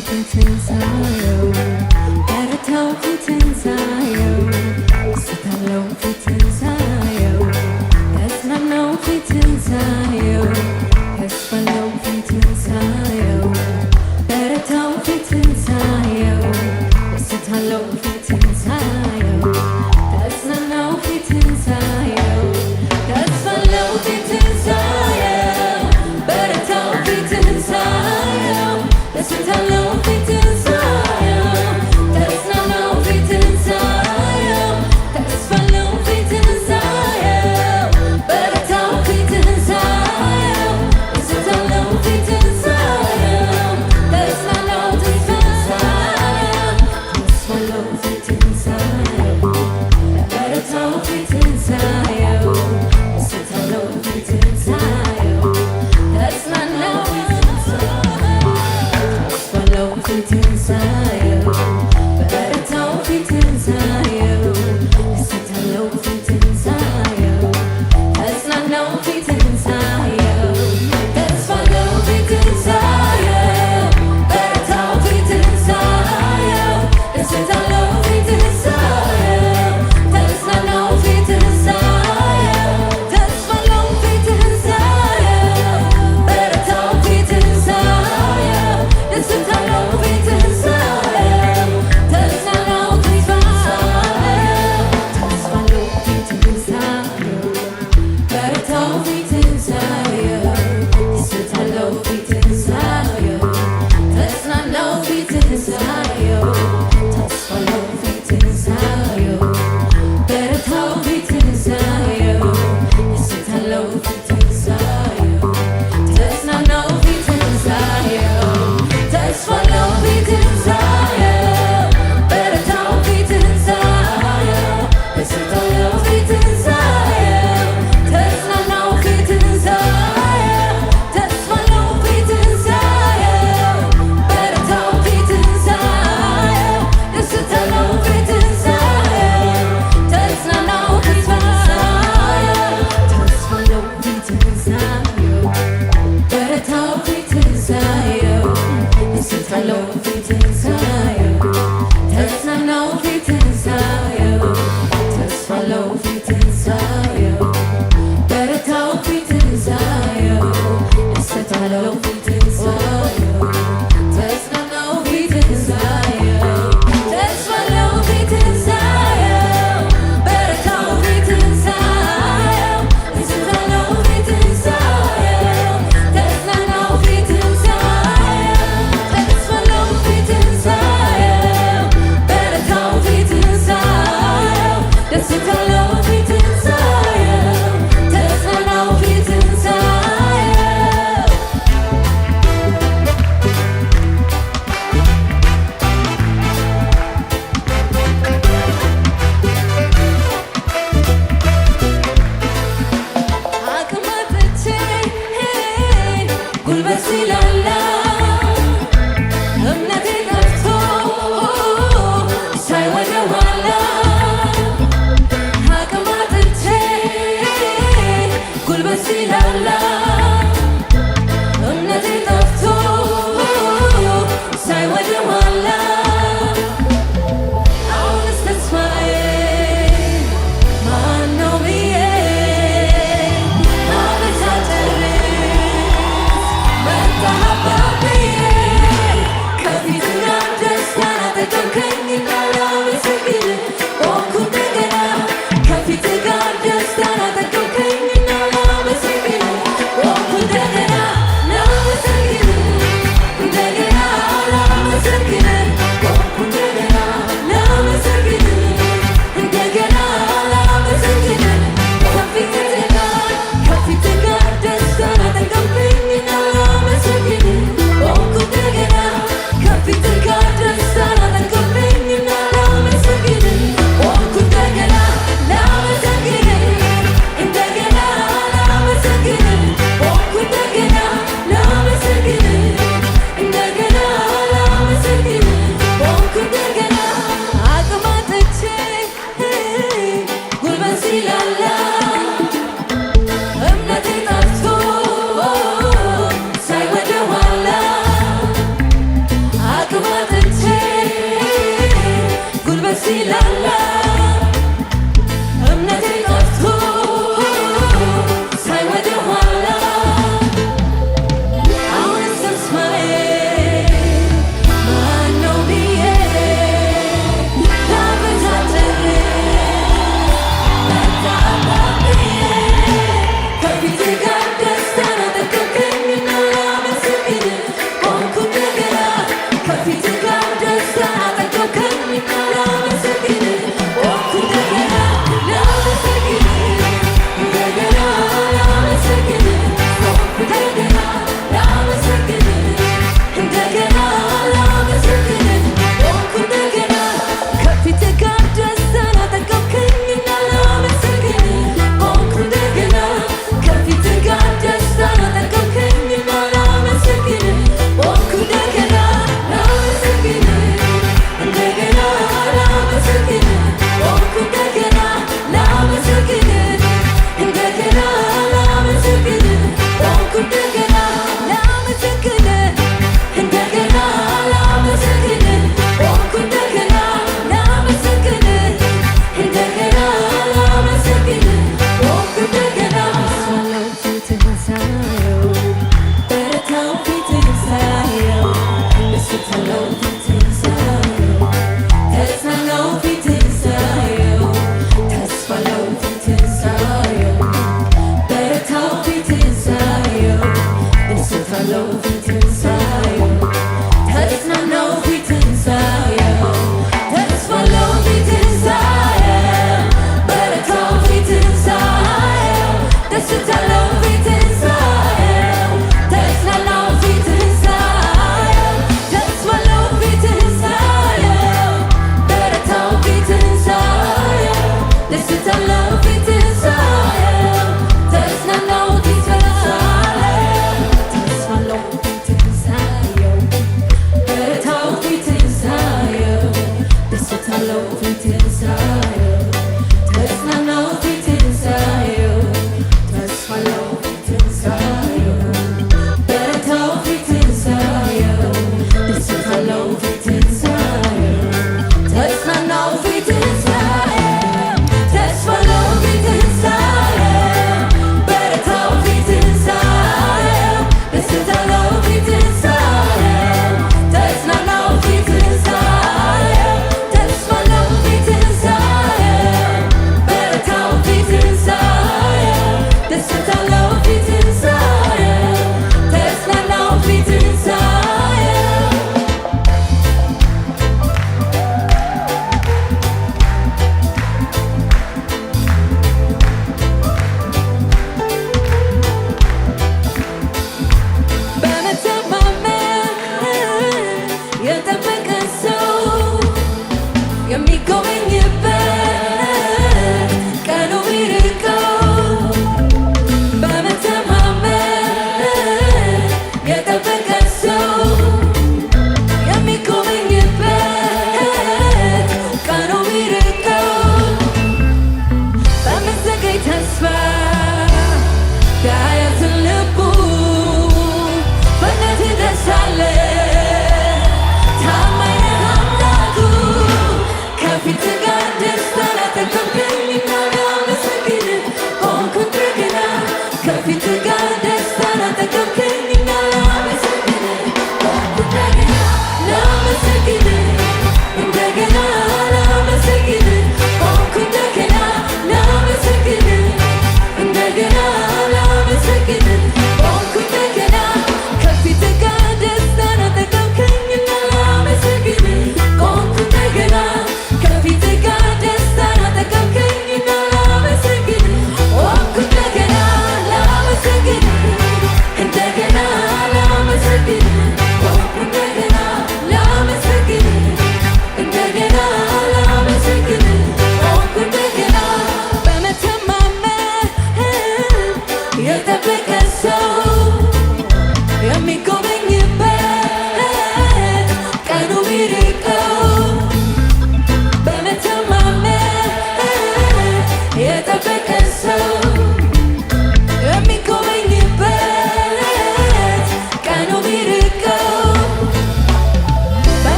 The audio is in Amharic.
ፊትን ሳየው በረታው ፊትን ሳየው ስታለው ፊትን ሳየው ተጽናናው ፊትን ሳየው ተስፋለው ፊትን ሳየው በረታው ፊትን ሳየው ስታለው ፊትን ሳየው ተጽናናው ፊትን ሳየው ተስፋለው ፊትን ሳየው በረታው ፊትን ሳየው ስታለው ፊትን ሳየው ተጽናናው ፊትን ሳየው ተስፋለው ፊትን ሳየው በረታው ፊትን ሳየው ስታለው ፊትን ሳየው ተጽናናው ፊትን ሳየው ተስፋለው ፊትን ሳየው በረታው ፊትን ሳየው ስታለው ፊትን ሳየው ተጽናናው ፊትን ሳየው በረታው ፊትን ሳየው ስታለው ፊትን ሳየው ተጽናናው ፊትን ሳየው ተስፋለው ፊትን ሳየው በረታው ፊትን ሳየው ስታለው ፊትን ሳየው ተጽናናው ፊትን ሳየው ተስፋለው ፊትን ሳየው በረታው ፊትን ሳየው ስታለው ፊትን ሳየው ተጽናናው ፊትን ሳየው ተስፋለው ፊትን ሳየው በረታው ፊትን ሳየው ስታለው ፊትን ሳየው ተጽናናው ፊትን ሳየው ተስፋለው ፊትን ሳየው በረታው ፊትን ሳየው ስታለው ፊትን ሳየው ተጽናናው ፊትን ሳየው ተስፋለው ፊትን ሳየው በረታው ፊትን ሳየው ስታለው ፊትን ሳየው ተጽናናው ፊትን ሳየው ተስፋለው ፊትን ሳየው በረታው ፊትን ሳየው ስታለው ፊትን ሳየው ተጽናናው ፊትን ሳየው ተስፋለው ፊትን ሳየው በረታው ፊትን ሳየው ስታለው